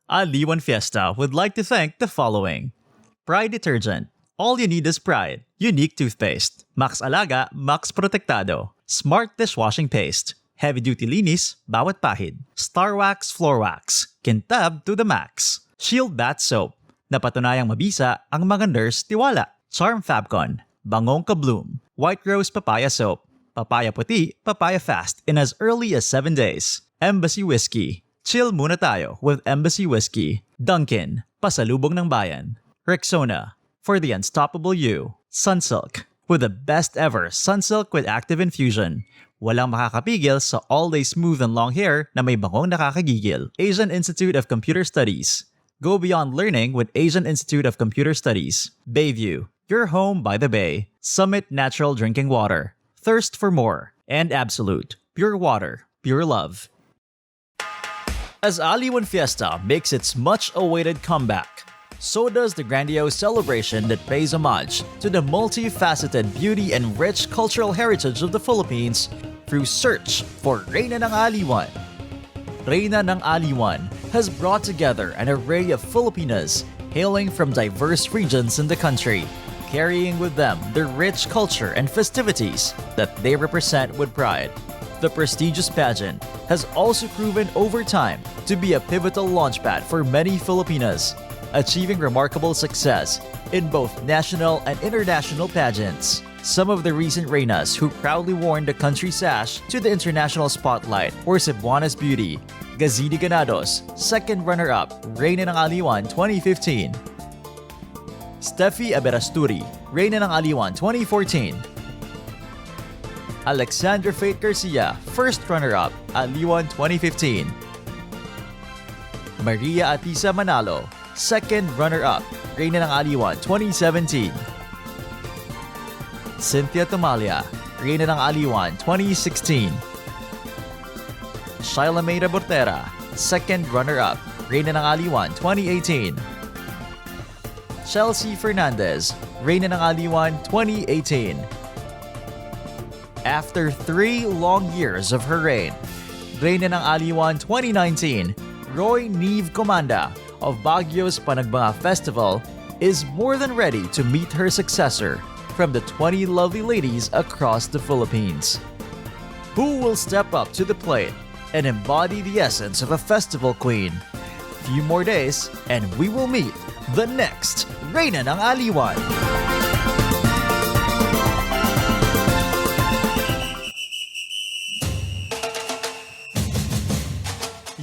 Aliwan Fiesta would like to thank the following. Pride Detergent. All you need is pride. Unique toothpaste. Max Alaga, Max Protektado. Smart dishwashing paste. Heavy-duty linis, bawat pahid. Star Wax Floor Wax. Kintab to the max. Shield Bath Soap. Napatunayang mabisa ang mga nurse tiwala. Charm Fabcon. Bangong Kabloom. White Rose Papaya Soap. Papaya Puti, Papaya Fast in as early as 7 days. Embassy Whiskey. Chill muna tayo with Embassy Whiskey. Dunkin. Pasalubong ng bayan. Rexona. For the unstoppable you. Sunsilk. With the best ever Sunsilk with active infusion. Walang makakapigil sa all-day smooth and long hair na may bangong nakakagigil. Asian Institute of Computer Studies. Go beyond learning with Asian Institute of Computer Studies. Bayview. Your home by the bay. Summit Natural Drinking Water. Thirst for more. And Absolute. Pure water. Pure love. As Aliwan Fiesta makes its much-awaited comeback, so does the grandiose celebration that pays homage to the multifaceted beauty and rich cultural heritage of the Philippines through Search for Reyna Ng Aliwan. Reyna Ng Aliwan has brought together an array of Filipinas hailing from diverse regions in the country, carrying with them the rich culture and festivities that they represent with pride. The prestigious pageant has also proven over time to be a pivotal launchpad for many Filipinas, achieving remarkable success in both national and international pageants. Some of the recent Reynas who proudly worn the country sash to the international spotlight were Cebuana's Beauty, Gazidi Ganados, second runner-up, Reyna Ng Aliwan 2015. Steffi Aberasturi, Reyna Ng Aliwan 2014. Alexandra Faith Garcia, first runner-up, Aliwan 2015. Maria Atisa Manalo, second runner-up, Reyna Ng Aliwan 2017. Cynthia Tomalia, Reyna Ng Aliwan 2016. Shaila Mayra Bortera, second runner-up, Reyna Ng Aliwan 2018. Chelsea Fernandez, Reyna Ng Aliwan 2018. After 3 long years of her reign, Reyna Ng Aliwan 2019, Roy Neve Comanda of Baguio's Panagbanga Festival is more than ready to meet her successor from the 20 lovely ladies across the Philippines. Who will step up to the plate and embody the essence of a festival queen? Few more days and we will meet the next Reyna Ng Aliwan.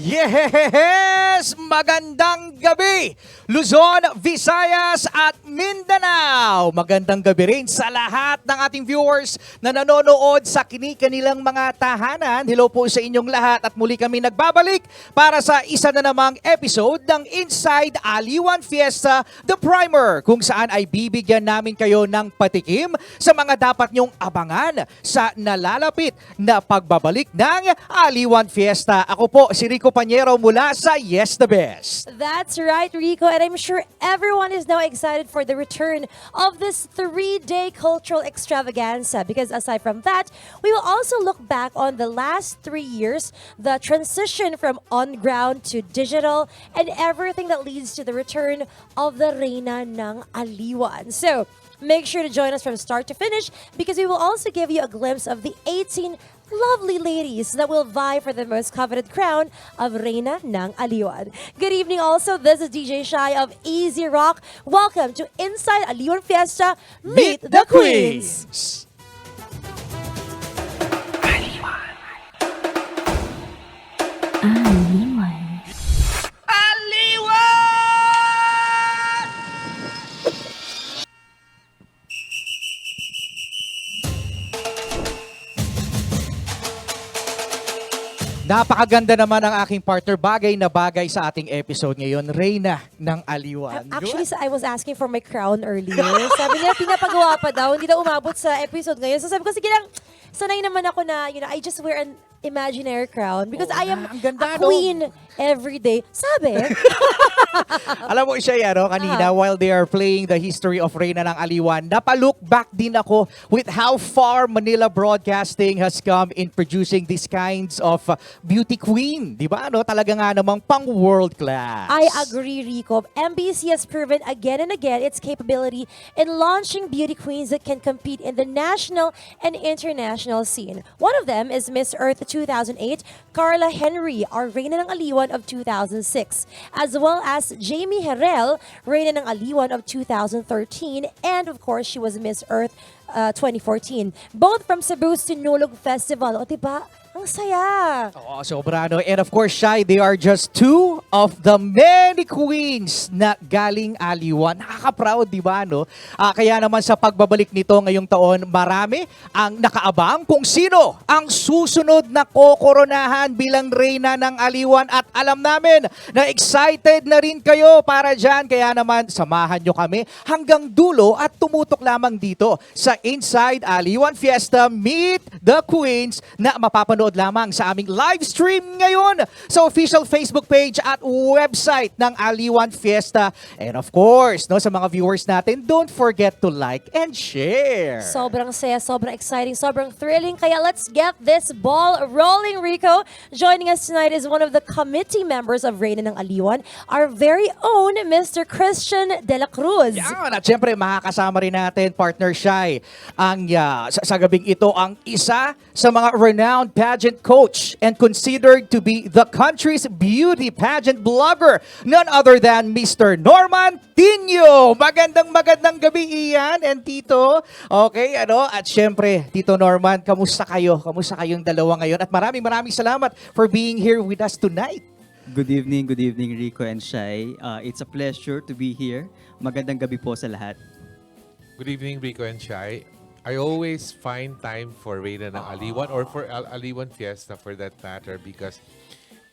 Yes! Magandang gabi! Luzon, Visayas at Mindanao! Magandang gabi rin sa lahat ng ating viewers na nanonood sa kanilang mga tahanan. Hello po sa inyong lahat at muli kami nagbabalik para sa isa na namang episode ng Inside Aliwan Fiesta, The Primer, kung saan ay bibigyan namin kayo ng patikim sa mga dapat nyong abangan sa nalalapit na pagbabalik ng Aliwan Fiesta. Ako po si Rico Panyero mula sa Yes the Best. That's right, Rico, and I'm sure everyone is now excited for the return of this 3-day cultural extravaganza because aside from that, we will also look back on the last 3 years, the transition from on-ground to digital, and everything that leads to the return of the Reyna Ng Aliwan. So, make sure to join us from start to finish because we will also give you a glimpse of the 18 lovely ladies that will vie for the most coveted crown of Reyna Ng Aliwan. Good evening also. This is DJ Shai of Easy Rock. Welcome to Inside Aliwan Fiesta. Meet the Queens. Napakaganda naman ang aking partner. Bagay na bagay sa ating episode ngayon, Reyna Ng Aliwan. Actually, I was asking for my crown earlier. Sabi niya, pinapagawa pa daw. Hindi daw umabot sa episode ngayon. So sabi ko, sige lang, sanay naman ako na, I just wear an imaginary crown because I am ang ganda, a queen every day. Sabi? Alam mo siya, kanina while they are playing the history of Reyna ng Aliwan, napalook back din ako with how far Manila Broadcasting has come in producing these kinds of beauty queen. Di ba? Talaga nga namang pang world class. I agree, Rico. MBC has proven again and again its capability in launching beauty queens that can compete in the national and international scene. One of them is Miss Earth 2008, Carla Henry, our Reyna ng Aliwan of 2006, as well as Jamie Herrel, Reyna ng Aliwan of 2013, and of course, she was Miss Earth 2014. Both from Cebu's Sinulog Festival. O, diba? Ang saya! Oo, sobra, no? And of course, Shai, they are just two of the many queens na galing Aliwan. Nakaka-proud, di ba, no? Kaya naman sa pagbabalik nito ngayong taon, marami ang nakaabang kung sino ang susunod na kokoronahan bilang Reyna ng Aliwan. At alam namin na excited na rin kayo para dyan. Kaya naman, samahan nyo kami hanggang dulo at tumutok lamang dito sa Inside Aliwan Fiesta Meet the Queens na mapapanood lamang sa aming live stream ngayon sa official Facebook page at website ng Aliwan Fiesta. And of course, sa mga viewers natin, don't forget to like and share. Sobrang saya, sobrang exciting, sobrang thrilling. Kaya let's get this ball rolling, Rico. Joining us tonight is one of the committee members of Reyna ng Aliwan, our very own Mr. Christian De La Cruz. Yan, at syempre makakasama rin natin, partner Shai, ang sa gabing ito ang isa sa mga renowned pageant coach and considered to be the country's beauty pageant blogger, none other than Mr. Norman Tinio. Magandang gabi, Ian and Tito. Okay, at syempre, Tito Norman, kamusta kayo? Kamusta kayong dalawa ngayon? At maraming salamat for being here with us tonight. Good evening, Rico and Shai. It's a pleasure to be here. Magandang gabi po sa lahat. Good evening, Rico and Shai. I always find time for Reyna ng Aliwan or for Aliwan Fiesta for that matter because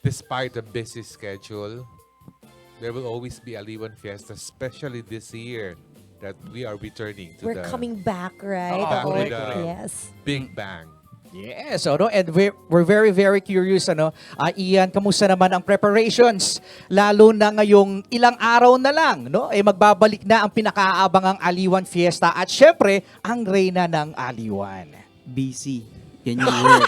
despite a busy schedule, there will always be Aliwan Fiesta, especially this year that we are returning to We're coming back, right? back with a Yes. big bang. Yes, and we're very curious, Ian, kamusta naman ang preparations? Lalo na ngayong ilang araw na lang, magbabalik na ang pinakaabangang Aliwan Fiesta at syempre, ang Reyna ng Aliwan. BC. Yan yung word.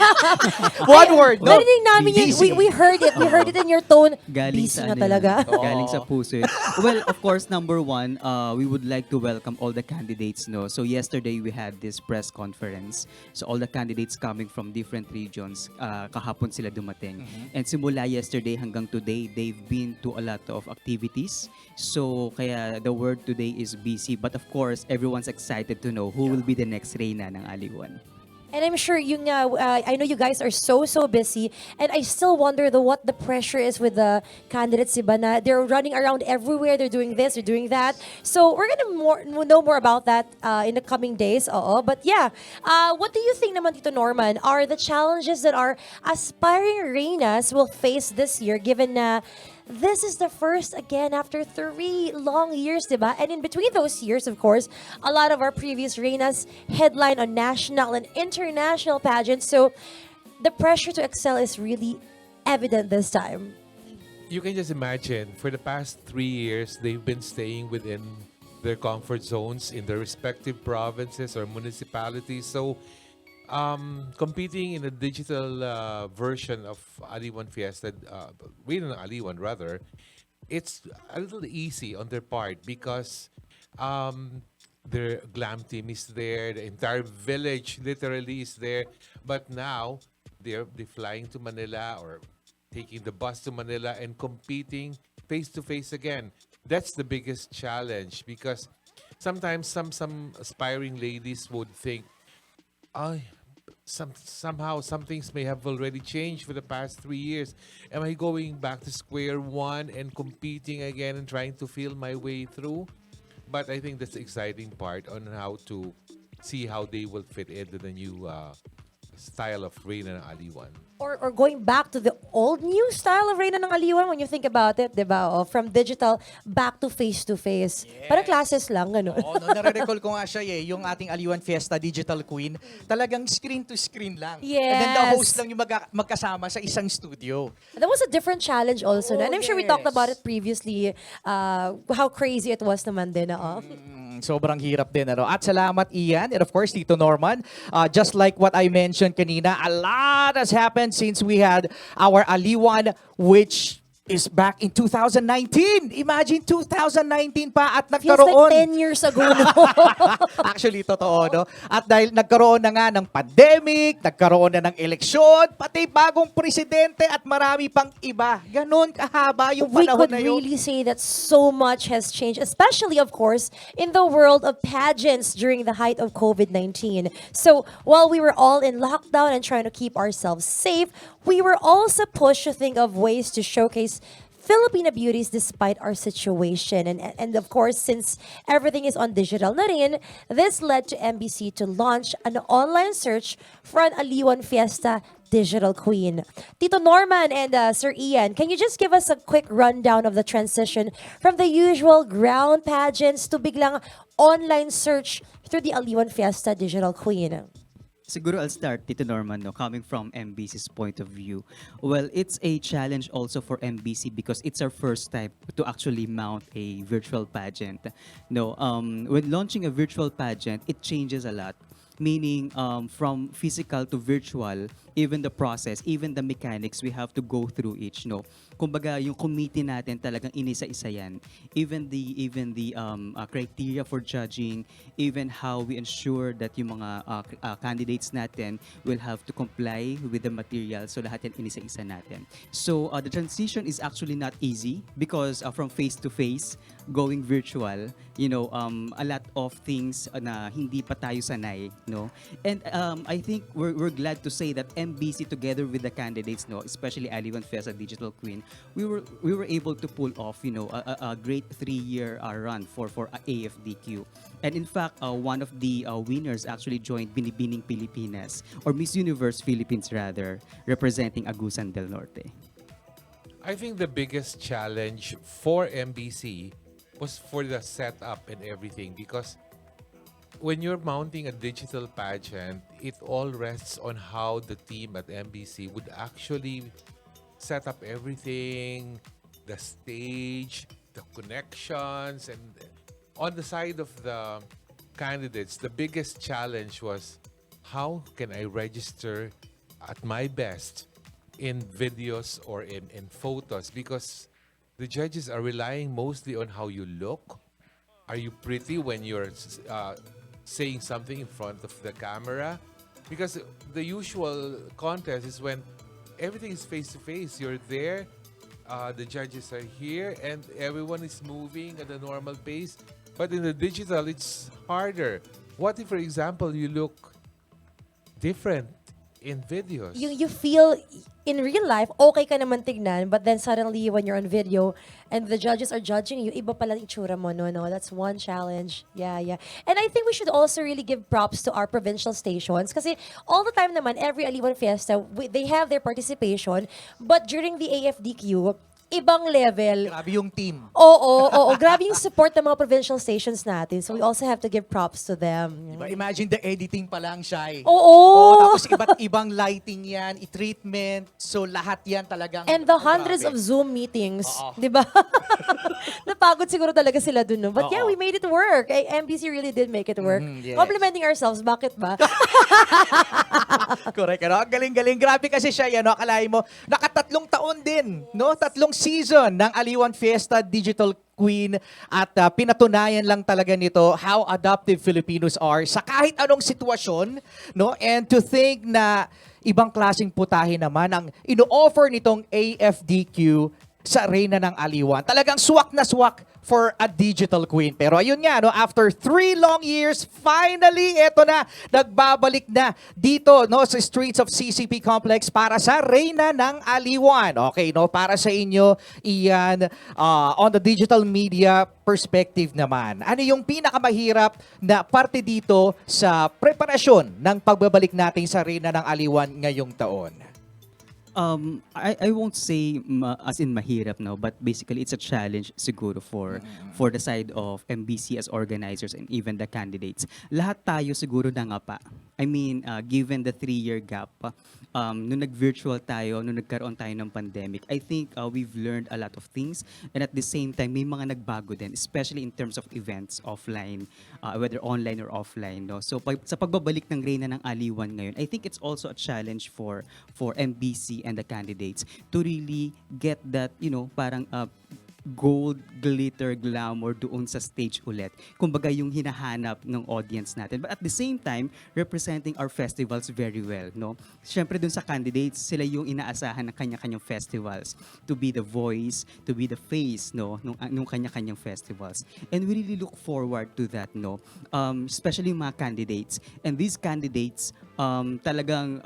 One word, no? Narinig namin yun. Busy. We heard it. We heard it in your tone. Galing Busy sa na ano talaga. yan. Galing sa puso. Well, of course, number one, we would like to welcome all the candidates. So yesterday, we had this press conference. So all the candidates coming from different regions, kahapon sila dumating. And simula yesterday hanggang today, they've been to a lot of activities. So kaya the word today is busy. But of course, everyone's excited to know who will be the next Reyna ng Aliwan. And I'm sure I know you guys are so busy, and I still wonder what the pressure is with the candidates, diba, na they're running around everywhere, they're doing this, they're doing that. So we're gonna know more about that in the coming days. But yeah, what do you think naman, Tito Norman, are the challenges that our aspiring Reynas will face this year, given na this is the first again after 3 long years, diba? And in between those years, of course, a lot of our previous Reynas headline on national and international pageants. So the pressure to excel is really evident this time. You can just imagine, for the past 3 years, they've been staying within their comfort zones in their respective provinces or municipalities. So competing in a digital version of Aliwan Fiesta, Reyna ng Aliwan rather, it's a little easy on their part because their glam team is there, the entire village literally is there. But now they're flying to Manila or taking the bus to Manila and competing face to face again. That's the biggest challenge because sometimes some aspiring ladies would think, somehow some things may have already changed for the past 3 years. Am I going back to square one and competing again and trying to feel my way through? But I think that's the exciting part on how to see how they will fit into the new style of Reyna Ng Aliwan. Or going back to the old new style of Reyna Ng Aliwan when you think about it, di ba? O, from digital back to face-to-face. Parang classes lang, gano'n. Oo, no, nare-recall ko nga siya yung ating Aliwan Fiesta Digital Queen, talagang screen to screen lang. And then the Yes. host lang yung magkasama sa isang studio. That was a different challenge also. Oh, and I'm sure we talked yes. about it previously, how crazy it was naman din. Sobrang hirap din. At salamat, Ian. And of course, Tito Norman. Just like what I mentioned kanina, a lot has happened since we had our Aliwan, which is back in 2019. Imagine 2019 pa at Feels nagkaroon. like 10 years ago, no? Actually, totoo, no? At dahil nagkaroon na nga ng pandemic, nagkaroon na ng eleksyon, pati bagong presidente at marami pang iba. Ganon kahaba yung We panahon could na yun. really say that so much has changed, especially, of course, in the world of pageants during the height of COVID-19. So while we were all in lockdown and trying to keep ourselves safe, we were also pushed to think of ways to showcase Filipino beauties despite our situation. And of course, since everything is on digital na rin, this led to MBC to launch an online search for an Aliwan Fiesta Digital Queen. Tito Norman and Sir Ian, can you just give us a quick rundown of the transition from the usual ground pageants to biglang online search through the Aliwan Fiesta Digital Queen? Siguro I'll start, Tito Norman, no, coming from MBC's point of view. Well, it's a challenge also for MBC because it's our first time to actually mount a virtual pageant. No, when launching a virtual pageant, it changes a lot. Meaning, from physical to virtual, even the process, even the mechanics, we have to go through each, no? Kumbaga, yung committee natin talagang inisa-isa yan. Even the criteria for judging, even how we ensure that yung mga candidates natin will have to comply with the material. So lahat yan inisa-isa natin. So the transition is actually not easy because from face to face, going virtual, you know, a lot of things na hindi pa tayo sanay, no? And I think we're glad to say that MBC together with the candidates, no, especially Aliwan Fiesta Digital Queen, we were able to pull off, you know, a great 3-year run for AFDQ. And in fact, one of the winners actually joined Binibining Pilipinas, or Miss Universe Philippines rather, representing Agusan del Norte. I think the biggest challenge for MBC was for the setup and everything, because when you're mounting a digital pageant, it all rests on how the team at MBC would actually set up everything, the stage, the connections, and on the side of the candidates, the biggest challenge was how can I register at my best in videos or in photos, because the judges are relying mostly on how you look. Are you pretty when you're saying something in front of the camera? Because the usual contest is when everything is face-to-face. You're there, the judges are here, and everyone is moving at a normal pace. But in the digital, it's harder. What if, for example, you look different in videos? You feel in real life, okay ka naman tignan, but then suddenly when you're on video and the judges are judging you, iba pala yung itsura mo. No, that's one challenge. Yeah. And I think we should also really give props to our provincial stations kasi all the time naman, every Aliwan Fiesta, they have their participation, but during the AFDQ, ibang level. Grabe yung team. Oo. Grabe yung support ng mga provincial stations natin. So we also have to give props to them. Diba? Imagine the editing pa lang siya. Oo. Tapos iba't ibang lighting yan, i-treatment. So lahat yan talagang... And the hundreds of Zoom meetings, Oo. di ba? Napagod siguro talaga sila dun. No? But yeah, Oo. we made it work. MBC really did make it work. Yes. Complimenting ourselves, bakit ba? Correct. Ano? Ang galing-galing. Grabe kasi siya. Yan, no? Akalain mo, nakatatlong taon din. No? 3 season ng Aliwan Fiesta Digital Queen at pinatunayan lang talaga nito how adaptive Filipinos are sa kahit anong sitwasyon, no? And to think na ibang klaseng putahe naman ang ino-offer nitong AFDQ sa Reyna ng Aliwan. Talagang swak na swak for a digital queen. Pero ayun nga, no, after 3 long years, finally, eto na, nagbabalik na dito, no, sa streets of CCP Complex para sa Reyna ng Aliwan. Okay, no, para sa inyo, Ian, on the digital media perspective naman, ano yung pinakamahirap na parte dito sa preparasyon ng pagbabalik natin sa Reyna ng Aliwan ngayong taon? I won't say as in mahirap, no, but basically it's a challenge siguro for the side of MBC as organizers and even the candidates. Lahat tayo siguro nangapa. I mean, given the 3-year gap, nung nag-virtual tayo, nung nagkaroon tayo ng pandemic, I think we've learned a lot of things, and at the same time, may mga nagbago din, especially in terms of events, offline, whether online or offline. No? So sa pagbabalik ng Reyna ng Aliwan ngayon, I think it's also a challenge for MBC and the candidates to really get that, parang gold, glitter, glamour doon sa stage ulit. Kumbaga yung hinahanap ng audience natin. But at the same time, representing our festivals very well, no? Siyempre dun sa candidates, sila yung inaasahan ng kanya-kanyang festivals to be the voice, to be the face, no, nung kanya-kanyang festivals. And we really look forward to that, no? Especially yung mga candidates. And these candidates, talagang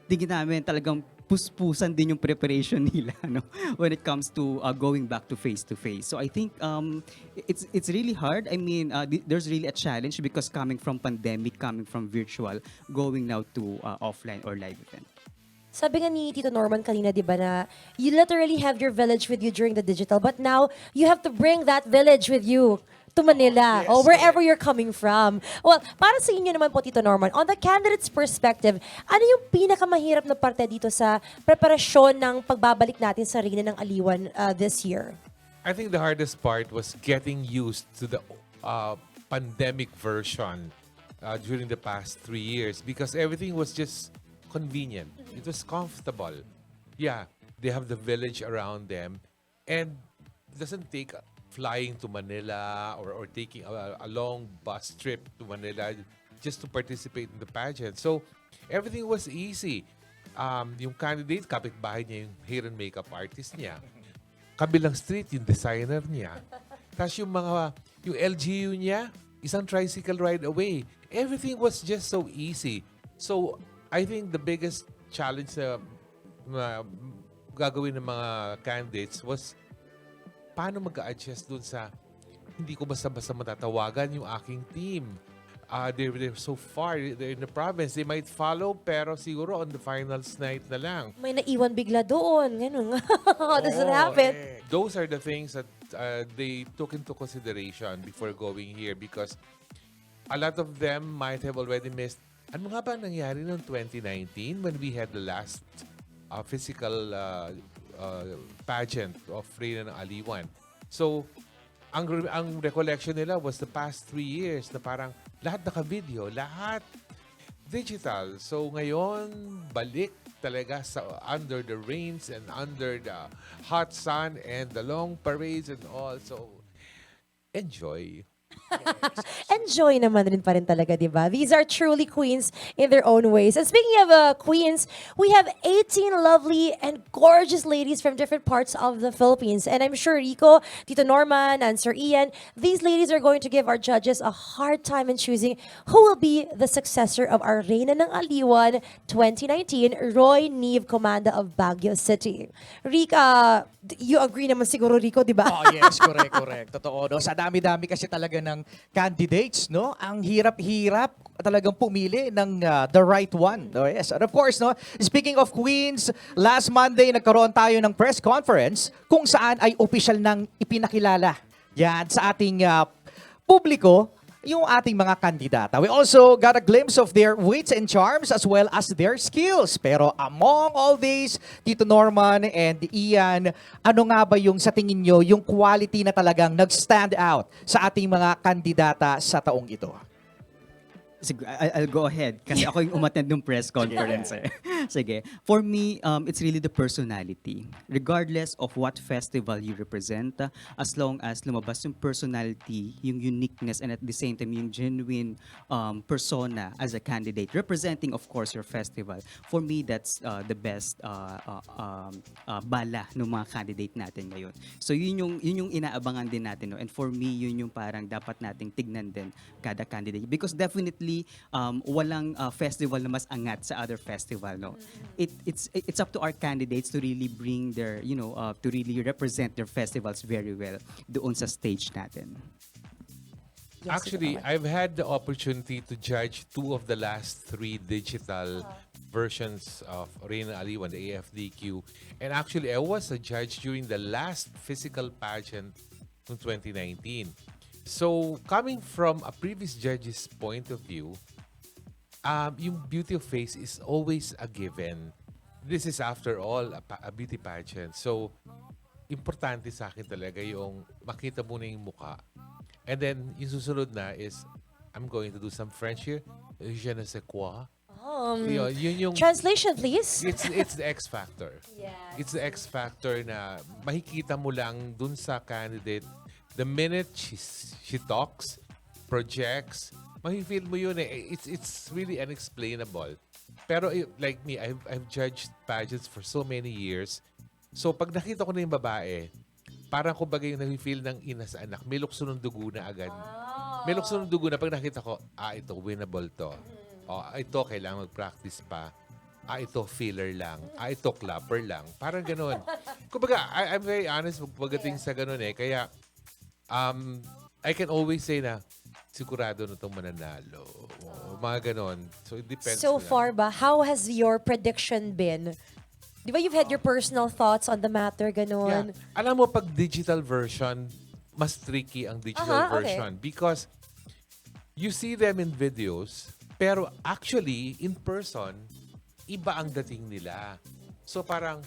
tingin namin talagang puspusan din yung preparation nila, no, when it comes to going back to face. So I think it's really hard. I mean, there's really a challenge because coming from pandemic, coming from virtual, going now to offline or live event. Sabi nga ni Tito Norman kanina, di ba, na you literally have your village with you during the digital, but now you have to bring that village with you to Manila or wherever you're coming from. Well, para sa inyo naman po, Tito Norman, on the candidate's perspective, ano yung pinakamahirap na parte dito sa preparasyon ng pagbabalik natin sa Reyna ng Aliwan this year? I think the hardest part was getting used to the pandemic version during the past 3 years because everything was just convenient. It was comfortable. Yeah, they have the village around them and it doesn't take flying to Manila or taking a long bus trip to Manila just to participate in the pageant. So, everything was easy. Yung candidate, kapitbahay niya yung hair and makeup artist niya. Kabilang street, yung designer niya. Tapos yung LGU niya, isang tricycle ride away. Everything was just so easy. So, I think the biggest challenge na gagawin ng mga candidates was paano mag-a-adjust dun sa hindi ko basta-basta matatawagan yung aking team. They're so far, they're in the province. They might follow, pero siguro on the finals night na lang. May naiwan bigla doon. Ganun. How does it happen? Those are the things that they took into consideration before going here because a lot of them might have already missed. Ano nga ba nangyari noong 2019 when we had the last physical pageant of Reyna ng Aliwan. So, ang recollection nila was the past 3 years na parang lahat naka-video, lahat digital. So, ngayon, balik talaga sa under the rains and under the hot sun and the long parades and all. So, enjoy. Enjoy naman rin pa rin talaga, di ba? These are truly queens in their own ways. And speaking of queens, we have 18 lovely and gorgeous ladies from different parts of the Philippines. And I'm sure Rico, Tito Norman, and Sir Ian, these ladies are going to give our judges a hard time in choosing who will be the successor of our Reyna ng Aliwan 2019, Roy Neve Comanda of Baguio City. Rica, you agree naman siguro, Rico, di ba? Oh, yes, correct. Totoo, no? Sa dami-dami kasi talaga ng candidates, no? Ang hirap-hirap talagang pumili ng the right one. No? Yes. And of course, no? Speaking of queens, last Monday nagkaroon tayo ng press conference kung saan ay opisyal nang ipinakilala yan sa ating publiko yung ating mga kandidata. We also got a glimpse of their wits and charms as well as their skills. Pero among all these, Tito Norman and Ian, ano nga ba yung sa tingin nyo, yung quality na talagang nag-stand out sa ating mga kandidata sa taong ito? Sige, I'll go ahead kasi ako yung umattend ng press conference. Sige. For me, it's really the personality. Regardless of what festival you represent, as long as lumabas yung personality, yung uniqueness, and at the same time, yung genuine persona as a candidate, representing, of course, your festival. For me, that's the best bala ng mga candidate natin ngayon. So yun yung inaabangan din natin. No? And for me, yun yung parang dapat nating tignan din kada candidate. Because definitely, walang festival na mas angat sa other festival, no. It's up to our candidates to really bring their, to really represent their festivals very well doon sa stage natin. Actually, I've had the opportunity to judge 2 of the last 3 digital versions of Reyna Ng Aliwan, the AFDQ. And actually, I was a judge during the last physical pageant in 2019. So, coming from a previous judge's point of view, yung beauty of face is always a given. This is, after all, a beauty pageant. So, importante sa akin talaga yung makita muna yung muka. And then, yung susunod na is, I'm going to do some French here. Je ne sais quoi. Yun yung, Translation, please. it's the X factor. Yes. It's the X factor na makikita mo lang dun sa candidate. The minute she talks, projects, mafe-feel mo yun eh. It's really unexplainable. Pero like me, I've judged pageants for so many years. So pag nakita ko na yung babae, parang kumbaga yung nafe-feel ng ina sa anak, may lukso ng dugo na agad. May lukso ng dugo na pag nakita ko, ito, winnable to. Ito, kailangan mag-practice pa. Ito, filler lang. Ito, clapper lang. Parang ganun. Kumbaga, I'm very honest pagdating sa ganun eh. Kaya, I can always say na sigurado na itong mananalo. Mga ganon. So, it depends. So far ba, how has your prediction been? Di ba you've had your personal thoughts on the matter, Yeah. ganon? Alam mo, pag digital version, mas tricky ang digital version. Because you see them in videos, pero actually, in person, iba ang dating nila. So parang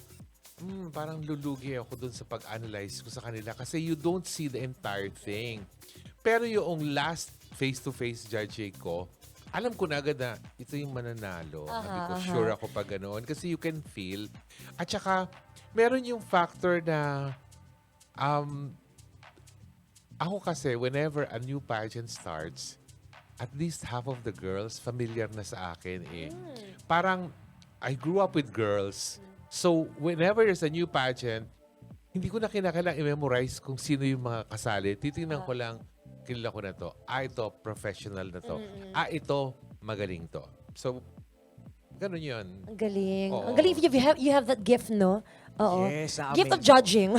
lulugi ako dun sa pag-analyze ko sa kanila kasi you don't see the entire thing. Pero yung last face-to-face judging ko, alam ko na agad na ito yung mananalo. Sabi ko, sure ako pag ganoon. Kasi you can feel. At saka, meron yung factor na ako kasi, whenever a new pageant starts, at least half of the girls familiar na sa akin eh. Parang, I grew up with girls. So, whenever there's a new pageant, hindi ko na kinakailangan i-memorize kung sino yung mga kasali. Titingnan ko lang, kilala ko na to. Ito, professional na to. Ito, magaling to. So, ganun yun. Ang galing. Oo. Ang galing you have that gift, no? Oo. Yes, sa Gift amin. of judging.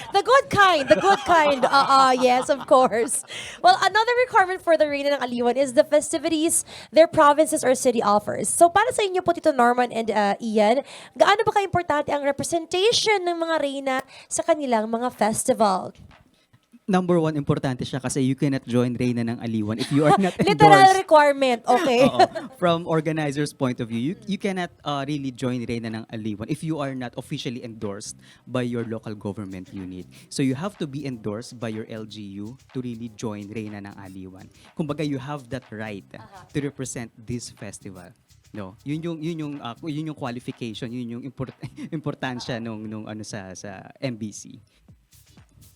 The good kind. The good kind. Yes, of course. Well, another requirement for the Reyna ng Aliwan is the festivities their provinces or city offers. So, para sa inyo po, Tito Norman and Ian, gaano ba ka-importante ang representation ng mga Reyna sa kanilang mga festival? Number 1, importante siya kasi you cannot join Reyna ng Aliwan if you are not Literal endorsed. requirement, okay? Oo. From organizers' point of view, you cannot really join Reyna ng Aliwan if you are not officially endorsed by your local government unit. So you have to be endorsed by your LGU to really join Reyna ng Aliwan. Kumbaga, you have that right to represent this festival. No, yun yung qualification, yun yung importansya nung ano sa MBC.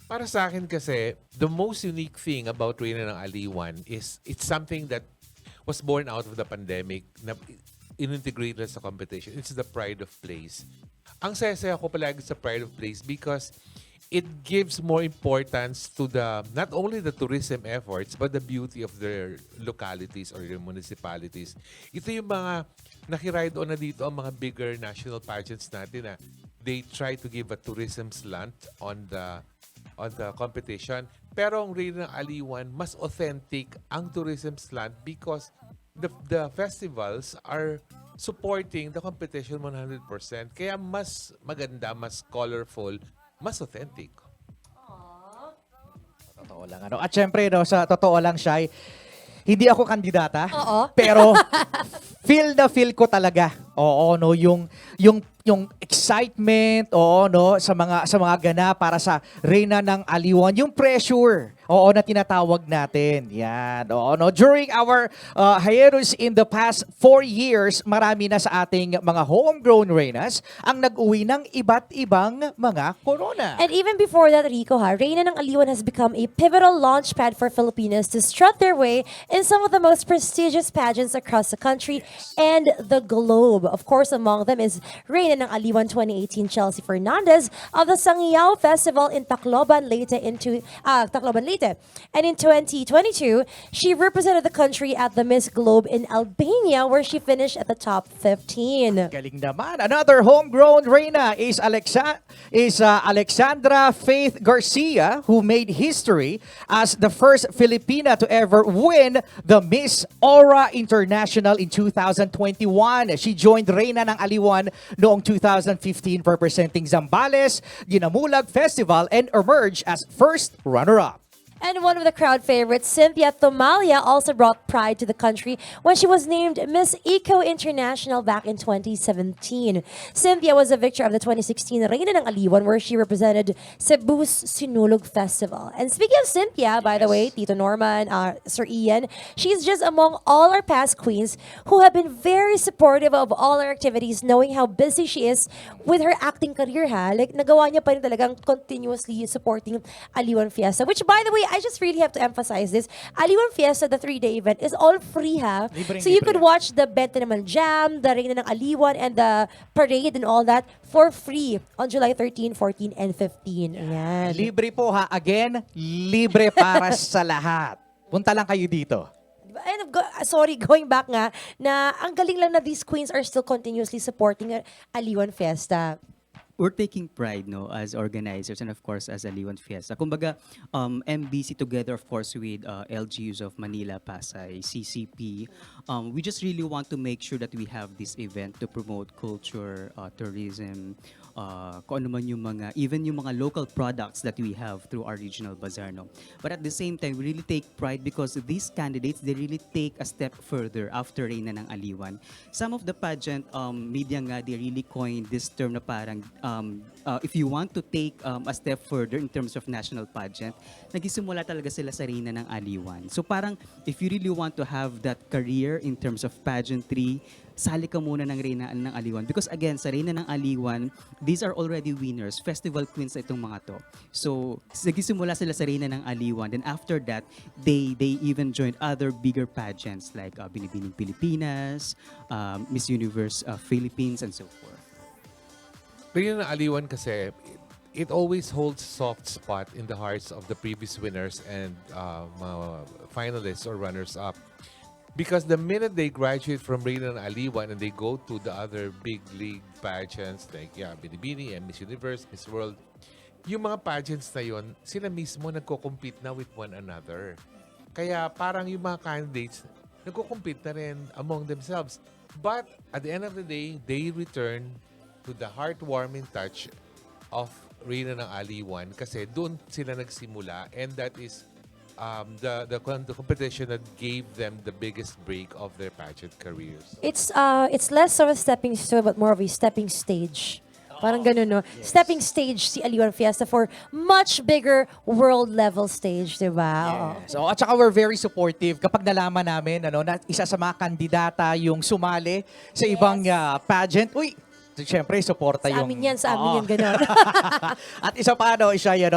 Para sa akin kasi, the most unique thing about Reyna ng Aliwan is it's something that was born out of the pandemic na in-integrate sa competition. It's the pride of place. Ang saya-saya ko palagi sa pride of place because it gives more importance to not only the tourism efforts but the beauty of their localities or their municipalities. Ito yung mga nakiride on na dito ang mga bigger national pageants natin na they try to give a tourism slant on the competition. Pero ang Reyna ng Aliwan, mas authentic ang tourism slant because the festivals are supporting the competition 100%. Kaya mas maganda, mas colorful, mas authentic. Totoo lang. At syempre, sa totoo lang, Shai, hindi ako kandidata. Oo. Pero feel ko talaga. Oo, no, yung yung excitement, no, sa mga ganap para sa Reyna ng Aliwan, yung pressure, na tinatawag natin. Yan, no. During our hiatus in the past 4 years, marami na sa ating mga homegrown Reynas ang nag-uwi ng iba't ibang mga corona. And even before that, Rico, Reyna ng Aliwan has become a pivotal launchpad for Filipinos to strut their way in some of the most prestigious pageants across the country and the globe. Of course, among them is Reyna ng Aliwan 2018 Chelsea Fernandez of the Sangiao Festival in Tacloban, Leyte. And in 2022, she represented the country at the Miss Globe in Albania, where she finished at the top 15. Galing naman. Another homegrown Reyna is Alexandra Faith Garcia, who made history as the first Filipina to ever win the Miss Aura International in 2021. She joined Reyna ng Aliwan noong 2015 representing Zambales, Dinamulag Festival and emerged as first runner-up. And one of the crowd favorites, Cynthia Thomalia, also brought pride to the country when she was named Miss Eco International back in 2017. Cynthia was a victor of the 2016 Reyna ng Aliwan, where she represented Cebu's Sinulog Festival. And speaking of Cynthia, by the way, Tito Norman, Sir Ian, she's just among all our past queens who have been very supportive of all our activities, knowing how busy she is with her acting career, Like, nagawa niya pa rin talagang continuously supporting Aliwan Fiesta, which, by the way, I just really have to emphasize this. Aliwan Fiesta, the 3-day event, is all free, So you could watch the Bente Naman Jam, the Reyna ng Aliwan, and the parade and all that for free on July 13, 14, and 15. Ayan. Libre po Again, libre para sa lahat. Punta lang kayo dito. And going back nga, na ang galing lang na these queens are still continuously supporting Aliwan Fiesta. We're taking pride, as organizers and of course as Aliwan Fiesta. Kumbaga, MBC together, of course, with LGUs of Manila, Pasay, CCP, we just really want to make sure that we have this event to promote culture, tourism, kung ano man yung even yung mga local products that we have through our regional bazaar, But at the same time, we really take pride because these candidates, they really take a step further after Reyna ng Aliwan. Some of the pageant media nga, they really coined this term na parang, if you want to take a step further in terms of national pageant, nagisimula talaga sila sa Reyna ng Aliwan. So parang, if you really want to have that career in terms of pageantry, sali ka muna ng Reyna ng Aliwan. Because again, sa Reyna ng Aliwan, these are already winners, festival queens na itong mga to. So, nagisimula sila sa Reyna ng Aliwan. Then after that, they even joined other bigger pageants like Binibining Pilipinas, Miss Universe Philippines, and so forth. Reyna ng Aliwan kasi, it always holds soft spot in the hearts of the previous winners and finalists or runners-up. Because the minute they graduate from Reyna ng Aliwan and they go to the other big league pageants like Binibini and Miss Universe, Miss World, yung mga pageants na yun, sila mismo nagko-compete na with one another. Kaya parang yung mga candidates, nagko-compete na rin among themselves. But at the end of the day, they return to the heartwarming touch of Reyna ng Aliwan kasi doon sila nagsimula, and that is the competition that gave them the biggest break of their pageant careers. It's less of a stepping stone but more of a stepping stage. Parang ganun, no? Yes. Stepping stage si Aliwan Fiesta for much bigger world level stage, di ba? Yes. At saka we're very supportive kapag nalaman namin na isa sa mga kandidata yung sumali sa ibang pageant. Uy, siyempre, suporta yung... Sa amin yan, gano'n. At isa pa,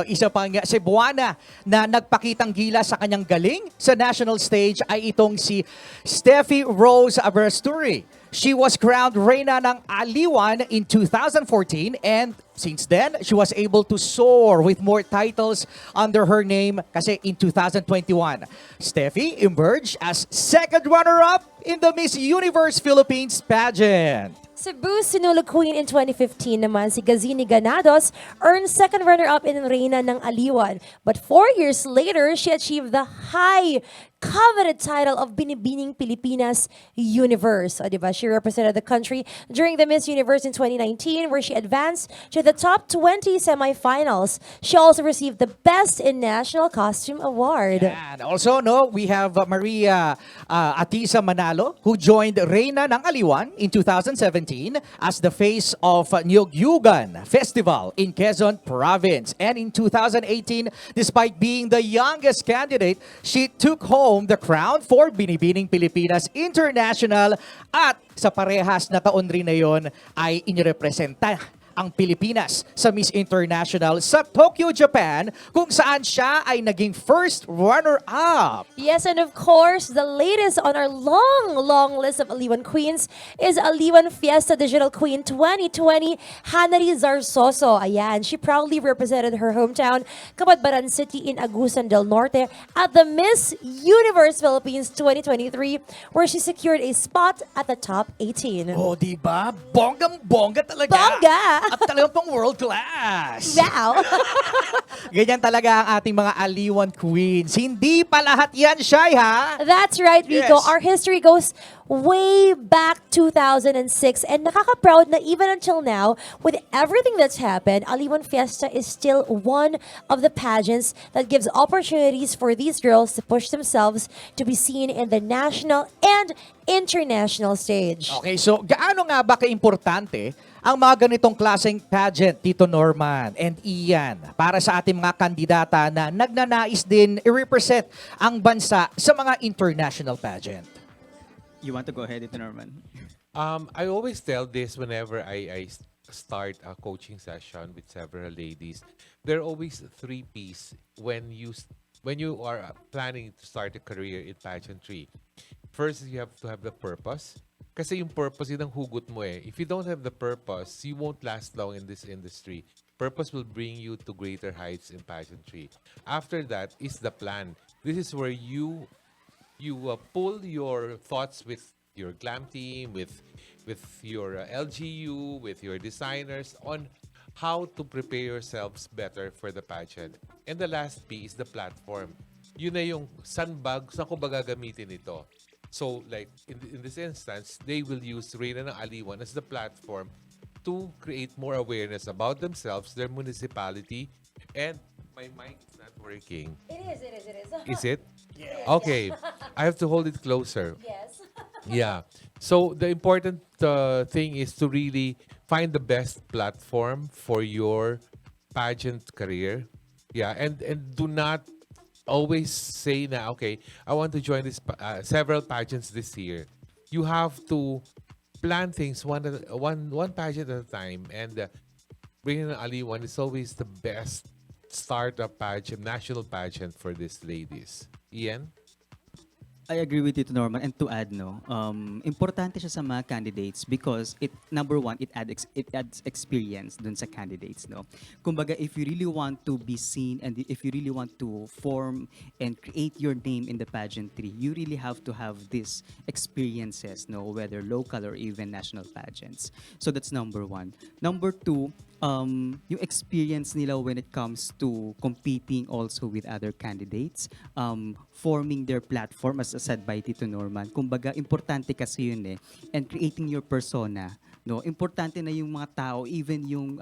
isa pang Cebuana na nagpakitang gila sa kanyang galing sa national stage ay itong si Steffi Rose Abrasturi. She was crowned Reyna ng Aliwan in 2014, and since then, she was able to soar with more titles under her name kasi in 2021. Steffi emerged as second runner-up in the Miss Universe Philippines pageant. Cebu's Sinulog Queen in 2015 naman, si Gazini Ganados, earned second runner-up in Reyna ng Aliwan. But 4 years later, she achieved the high coveted title of Binibining Pilipinas Universe. O, diba? She represented the country during the Miss Universe in 2019 where she advanced to the top 20 semifinals. She also received the Best in National Costume Award. And also, no, we have Maria Atisa Manalo, who joined Reyna Ng Aliwan in 2017 as the face of Nyogyugan Festival in Quezon Province. And in 2018, despite being the youngest candidate, she took home the crown for Binibining Pilipinas International at sa parehas na taon rin na yon ay inirepresenta ang Pilipinas sa Miss International sa Tokyo, Japan, kung saan siya ay naging first runner-up. Yes, and of course, the latest on our long list of Aliwan Queens is Aliwan Fiesta Digital Queen 2020, Hanari Zarzoso. Ayan, she proudly represented her hometown, Camadbaran City in Agusan del Norte at the Miss Universe Philippines 2023, where she secured a spot at the top 18. Oh, di ba? Bonggang-bongga talaga. Bongga! At talagang pang world class. Wow! Ganyan talaga ang ating mga Aliwan Queens. Hindi pa lahat yan, Shai, ha? That's right, Rico. Yes. Our history goes way back 2006 and nakaka-proud na even until now, with everything that's happened, Aliwan Fiesta is still one of the pageants that gives opportunities for these girls to push themselves to be seen in the national and international stage. Okay, so gaano nga ba kaimportante ang mga ganitong klaseng pageant, Tito Norman and Ian, para sa ating mga kandidata na nagnanais din i-represent ang bansa sa mga international pageant? You want to go ahead, Norman? I always tell this whenever I start a coaching session with several ladies. There are always 3 P's when you are planning to start a career in pageantry. First, you have to have the purpose. Kasi yung purpose, yun ang hugot mo eh. If you don't have the purpose, you won't last long in this industry. Purpose will bring you to greater heights in pageantry. After that is the plan. This is where you pull your thoughts with your glam team, with your LGU, with your designers on how to prepare yourselves better for the pageant. And the last P is the platform. Yun na yung saan ko ba gagamitin ito? So, like, in this instance, they will use Reyna Ng Aliwan as the platform to create more awareness about themselves, their municipality, and my mic is not working. It is. Is it? Yeah. Okay. I have to hold it closer. Yes. Yeah. So, the important thing is to really find the best platform for your pageant career. Yeah, and do not always say na, okay, I want to join this several pageants this year. You have to plan things one pageant at a time. And Reyna Ng Aliwan is always the best startup pageant, national pageant for these ladies. Ian? I agree with you, Norman. And to add, importante siya sa mga candidates because number one, it adds experience dun sa candidates, no. Kumbaga, if you really want to be seen and if you really want to form and create your name in the pageantry, you really have to have these experiences, no, whether local or even national pageants. So that's number one. Number two, yung experience nila when it comes to competing also with other candidates, forming their platform as said by Tito Norman. Kumbaga, importante kasi yun eh. And creating your persona, no? Importante na yung mga tao, even yung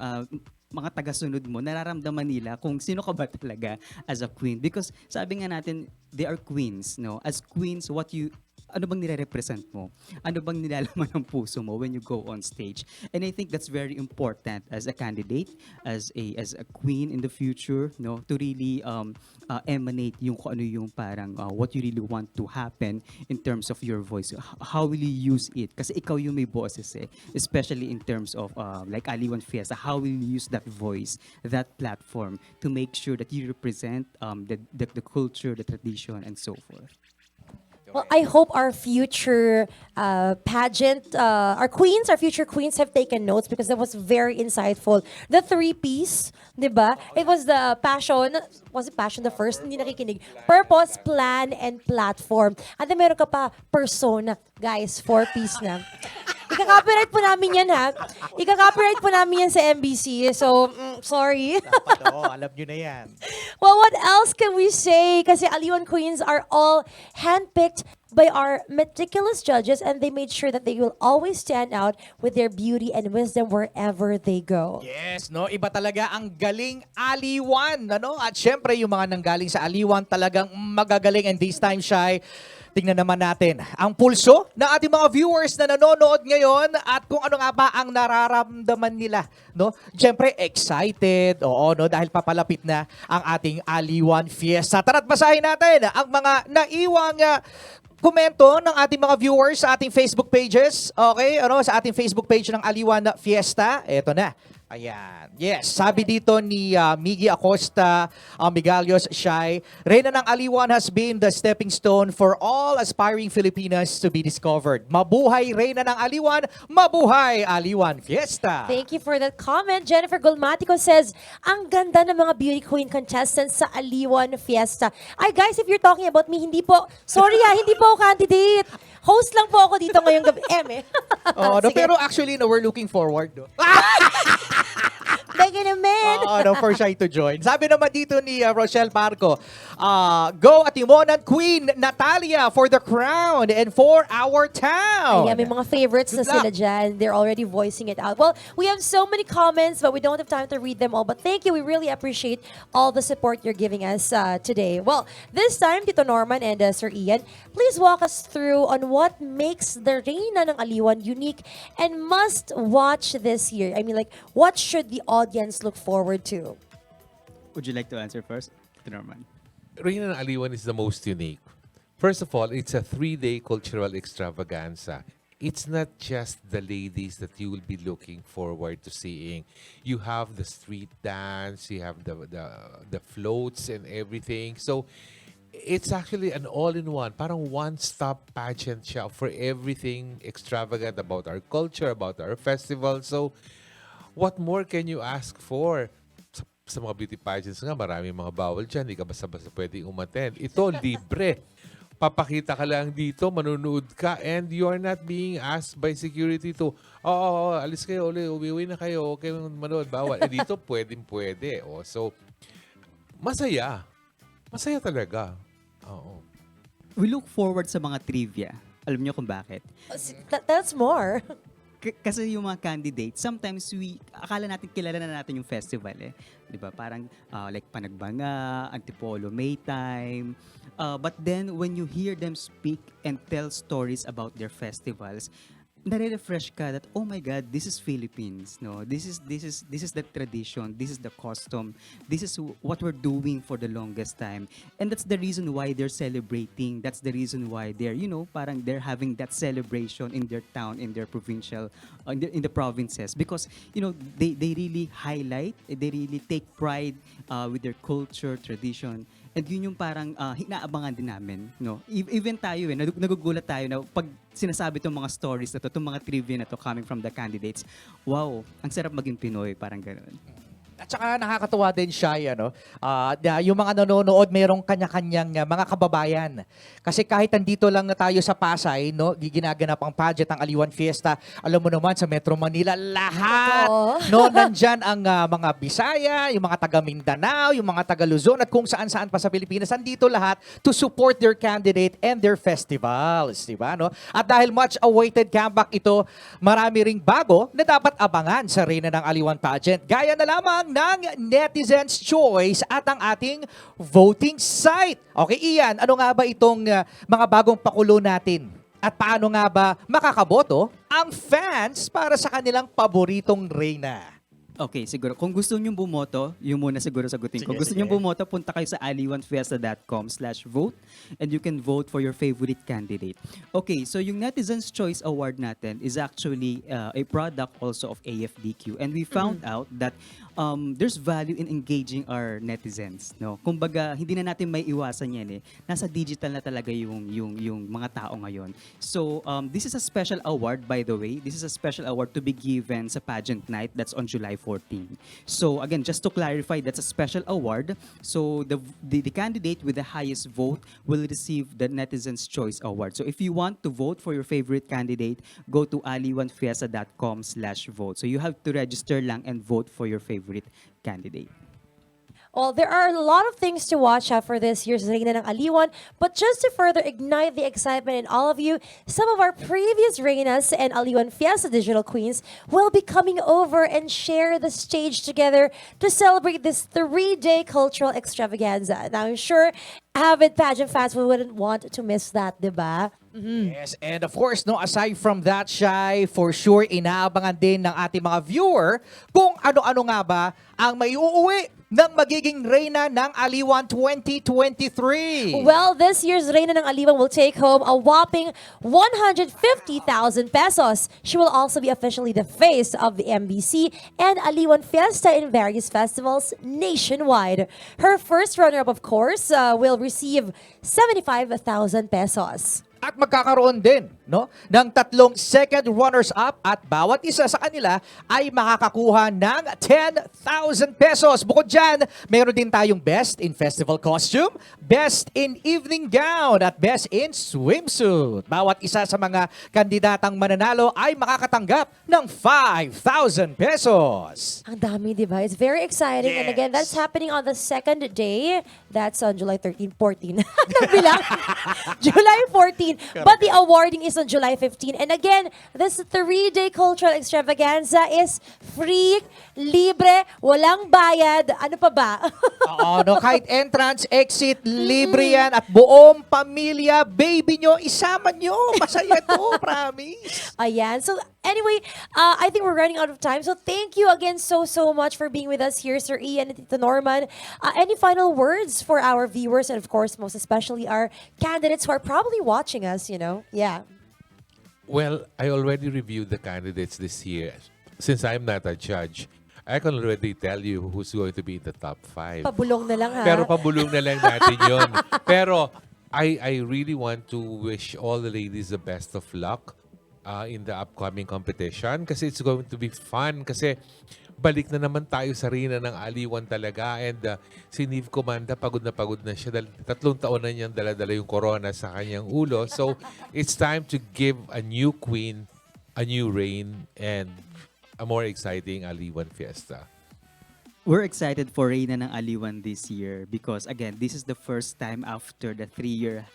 mga taga-sunod mo, nararamdaman nila kung sino ka ba talaga as a queen. Because sabi nga natin, they are queens, no? As queens, ano bang nire-represent mo? Ano bang nilalaman ng puso mo when you go on stage? And I think that's very important as a candidate, as a queen in the future, no, to really emanate yung kung ano yung parang what you really want to happen in terms of your voice. How will you use it? Kasi ikaw yung may boses eh, especially in terms of like Aliwan Fiesta. How will you use that voice, that platform to make sure that you represent the culture, the tradition, and so forth? Well, I hope our future our future queens have taken notes because that was very insightful. The 3 P's, di ba? It was the passion. Was it passion the first? Hindi nakikinig. Purpose, plan, and platform. And then meron ka pa persona. Guys, 4 P's na. Ika-copyright po namin yan, ha? Ika-copyright po namin yan sa MBC. So, sorry. Dapat, alam nyo na yan. Well, what else can we say? Kasi Aliwan Queens are all handpicked by our meticulous judges, and they made sure that they will always stand out with their beauty and wisdom wherever they go. Yes, no? Iba talaga ang galing Aliwan, ano? At syempre, yung mga nanggaling sa Aliwan talagang magagaling. And this time, Shai, tingnan naman natin ang pulso ng ating mga viewers na nanonood ngayon at kung ano nga ba ang nararamdaman nila, no? Syempre, excited, oo, no? Dahil papalapit na ang ating Aliwan Fiesta. Tara't basahin natin ang mga naiwang komento ng ating mga viewers sa ating Facebook pages. Okay, ano, sa ating Facebook page ng Aliwan Fiesta. Eto na. Ayan. Yes, sabi dito ni Miggy Acosta, Migalios Shai, Reyna ng Aliwan has been the stepping stone for all aspiring Filipinas to be discovered. Mabuhay Reyna ng Aliwan, mabuhay Aliwan Fiesta. Thank you for that comment. Jennifer Gulmatico says, ang ganda ng mga beauty queen contestants sa Aliwan Fiesta. Ay guys, if you're talking about me, hindi po, sorry hindi po ako candidate. Host lang po ako dito ngayong gabi. Oh, no, Sige. pero actually, no, we're looking forward. No? Thank you naman. No, for shy to join. Sabi naman dito ni Rochelle Parco, go at Timonan Queen Natalia for the crown and for our town. Ayan, may mga favorites na Good sila luck. dyan. They're already voicing it out. Well, we have so many comments, but we don't have time to read them all. But thank you. We really appreciate all the support you're giving us today. Well, this time, Tito Norman and Sir Ian, please walk us through on what makes the Reyna ng Aliwan unique and must watch this year. I mean, like, what should the audience look forward to? Would you like to answer first, Norman? Reyna ng Aliwan is the most unique. First of all, it's a 3-day cultural extravaganza. It's not just the ladies that you will be looking forward to seeing. You have the street dance, you have the floats and everything. So it's actually an all-in-one, parang one-stop pageant siya for everything extravagant about our culture, about our festival. So what more can you ask for? Sa mga beauty pageants nga, maraming mga bawal dyan. Hindi ka basta-basta pwedeng umattend. Ito, libre. Papakita ka lang dito, manunood ka, and you are not being asked by security to, alis kayo, uwi na kayo, okay manood, bawal. Dito, pwede. So, masaya. Masaya talaga. Oo. We look forward sa mga trivia. Alam niyo kung bakit? That's more. Kasi yung mga candidates, sometimes akala natin kilala na natin yung festival eh. 'Di ba? Parang like Panagbanga, Antipolo, Maytime. But then when you hear them speak and tell stories about their festivals, nare-refresh ka that, oh my God, this is Philippines, no? This is the tradition, this is the custom, this is what we're doing for the longest time. And that's the reason why they're celebrating, that's the reason why they're, parang they're having that celebration in their town, in their provincial, in the provinces. Because, they really highlight, they really take pride with their culture, tradition. And yun yung parang hinaabangan din namin, no? Even tayo nagugulat tayo na pag sinasabi itong mga stories na to, itong mga trivia na to coming from the candidates, wow, ang sarap maging Pinoy, parang gano'n. At saka nakakatuwa din siya, yung mga nanonood, mayroong kanya-kanyang mga kababayan. Kasi kahit andito lang na tayo sa Pasay, no, ginaganap ang pageant ng Aliwan Fiesta, alam mo naman sa Metro Manila, lahat, no, nandyan ang mga Bisaya, yung mga taga Mindanao, yung mga taga Luzon, at kung saan-saan pa sa Pilipinas, andito lahat to support their candidate and their festivals, di ba, no? At dahil much awaited comeback ito, marami ring bago na dapat abangan sa Reyna ng Aliwan pageant. Gaya na lamang ng Netizens' Choice at ang ating voting site. Okay, Ian, ano nga ba itong mga bagong pakulo natin? At paano nga ba makakaboto ang fans para sa kanilang paboritong Reyna? Okay, siguro. Kung gusto nyo bumoto, yun muna siguro sagutin ko. Sige, Gusto sige. nyo bumoto, punta kayo sa aliwanfiesta.com/vote and you can vote for your favorite candidate. Okay, so yung Netizens Choice Award natin is actually a product also of AFDQ. And we found out that there's value in engaging our netizens, no? Kumbaga, hindi na natin may iwasan yan eh. Nasa digital na talaga yung mga tao ngayon. So, this is a special award, by the way. This is a special award to be given sa pageant night. That's on July 14. So, again, just to clarify, that's a special award. So, the candidate with the highest vote will receive the Netizens' Choice Award. So, if you want to vote for your favorite candidate, go to aliwanfiesta.com/vote. So, you have to register lang and vote for your favorite candidate. Well, there are a lot of things to watch out for this year's Reyna ng Aliwan, but just to further ignite the excitement in all of you, some of our previous Reynas and Aliwan Fiesta digital queens will be coming over and share the stage together to celebrate this 3-day cultural extravaganza. Now, I'm sure avid pageant fans wouldn't want to miss that, diba? Yes, and of course, no, aside from that, Shai, for sure, inaabangan din ng ating mga viewer kung ano-ano nga ba ang may uuwi ng magiging Reyna ng Aliwan 2023. Well, this year's Reyna ng Aliwan will take home a whopping 150,000 pesos. She will also be officially the face of the MBC and Aliwan Fiesta in various festivals nationwide. Her first runner-up, of course, will receive 75,000 pesos. At magkakaroon din, no, ng 3 second runners-up at bawat isa sa kanila ay makakakuha ng 10,000 pesos. Bukod dyan, meron din tayong Best in Festival Costume, Best in Evening Gown at Best in Swimsuit. Bawat isa sa mga kandidatang mananalo ay makakatanggap ng 5,000 pesos. Ang dami, di ba? It's very exciting. And again, that's happening on the second day. That's on July 13, 14. Nagbilang. July 14. But the awarding is on July 15. And again, this 3-day cultural extravaganza is free, libre, walang bayad. Ano pa ba? Oo, no, kahit entrance, exit, libre yan at buong pamilya, baby nyo, isama nyo. Masaya to, promise. Ayan. So anyway, I think we're running out of time. So thank you again so much for being with us here, Sir Ian and Tito Norman. Any final words for our viewers and of course, most especially our candidates who are probably watching us, you know? Yeah. Well, I already reviewed the candidates this year. Since I'm not a judge, I can already tell you who's going to be in the top 5. Pabulong na lang ha. Pero pabulong na lang natin yun. Pero I really want to wish all the ladies the best of luck in the upcoming competition kasi it's going to be fun kasi balik na naman tayo sa Reyna ng Aliwan talaga and si Nive Comanda pagod na siya dahil 3 taon na niyang dala-dala yung corona sa kanyang ulo. So it's time to give a new queen, a new reign and a more exciting Aliwan Fiesta. We're excited for Reyna ng Aliwan this year because again, this is the first time after the 3-year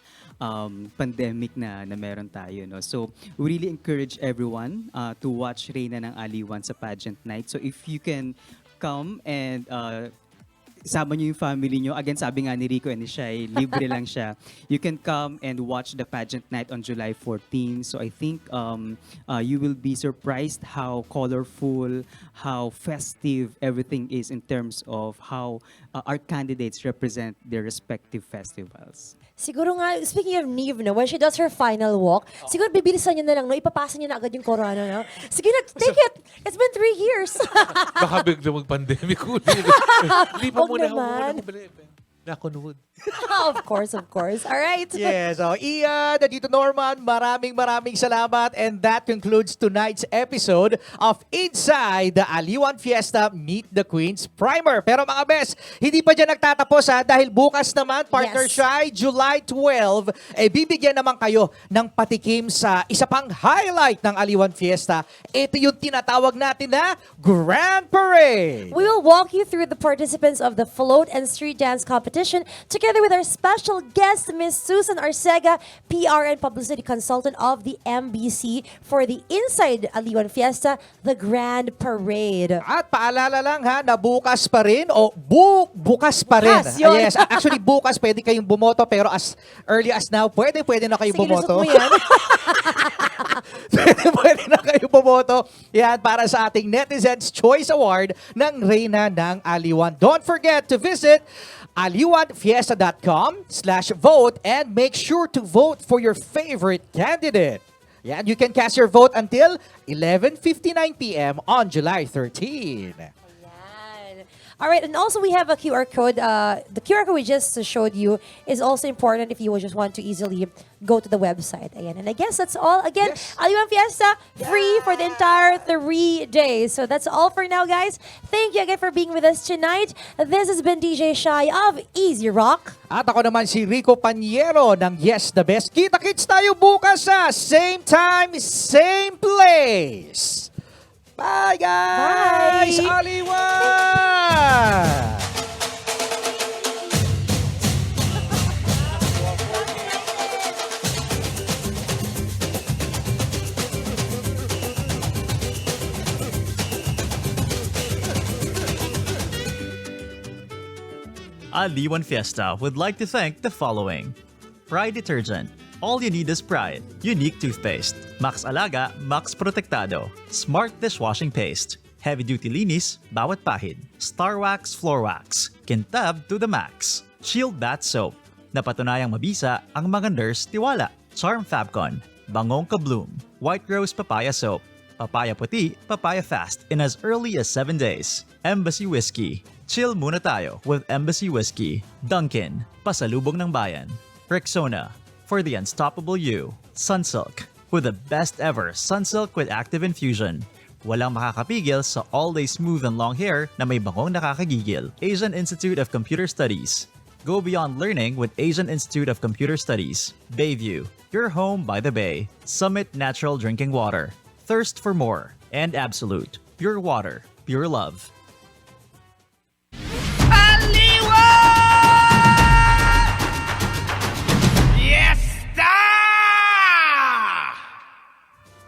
pandemic na meron tayo, no? So we really encourage everyone to watch Reyna ng Aliwan sa pageant night. So if you can come and sama nyo yung family nyo. Again, sabi nga ni Rico and ni Shai, libre lang siya. You can come and watch the pageant night on July 14. So I think you will be surprised how colorful, how festive everything is in terms of how our candidates represent their respective festivals. Siguro nga, speaking of Nive, no, when she does her final walk, siguro bibilisan niya na lang, no? Ipapasa niya na agad yung corona, no? Sige na, take it! It's been 3 years! Baka bigla mag-pandemic ulit. Hindi pa Huwag naman. Nakunood. Of course. All right. Yes, so Ian, Dito Norman, maraming salamat. And that concludes tonight's episode of Inside the Aliwan Fiesta Meet the Queens Primer. Pero mga bes, hindi pa dyan nagtatapos ha, dahil bukas naman, partner Yes. Shai, July 12, bibigyan naman kayo ng patikim sa isa pang highlight ng Aliwan Fiesta. Ito yung tinatawag natin na Grand Parade. We will walk you through the participants of the float and street dance competition together with our special guest, Miss Susan Arcega, PR and publicity consultant of the MBC for the Inside Aliwan Fiesta, the Grand Parade. At paalala lang ha, na bukas pa rin o bukas pa rin. Bukas, yun. Yes, actually bukas pwede kayong bumoto pero as early as now, pwede na kayo Sige, lusot bumoto. mo yan. pwede na kayo bumoto. Yan para sa ating Netizens Choice Award ng Reyna ng Aliwan. Don't forget to visit aliwanfiesta.com/vote and make sure to vote for your favorite candidate. Yeah, you can cast your vote until 11:59 p.m. on July 13. Ayan. All right, and also we have a QR code. The QR code we just showed you is also important if you would just want to easily go to the website. Again, and I guess that's all. Again, Yes. Aliwan Fiesta, free for the entire 3 days. So that's all for now, guys. Thank you again for being with us tonight. This has been DJ Shai of Easy Rock. At ako naman si Rico Paniero ng Yes the Best. Kita-kits tayo bukas sa same time, same place. Bye guys! Bye! Aliwan! Aliwan Fiesta would like to thank the following. Pride Detergent. All you need is Pride. Unique toothpaste. Max Alaga, Max Protektado. Smart dishwashing paste. Heavy duty linis, bawat pahid. Star Wax Floor Wax. Kintab to the max. Shield Bath Soap. Napatunayang mabisa ang mga nurse tiwala. Charm Fabcon. Bangong Kabloom. White Rose Papaya Soap. Papaya puti, papaya fast in as early as 7 days. Embassy Whiskey. Chill muna tayo with Embassy Whiskey. Dunkin, pasalubong ng bayan. Rexona, for the unstoppable you. Sunsilk, with the best ever Sunsilk with active infusion. Walang makakapigil sa all-day smooth and long hair na may bangong nakakagigil. Asian Institute of Computer Studies. Go beyond learning with Asian Institute of Computer Studies. Bayview, your home by the bay. Summit Natural Drinking Water. Thirst for more. And Absolute, pure water, pure love.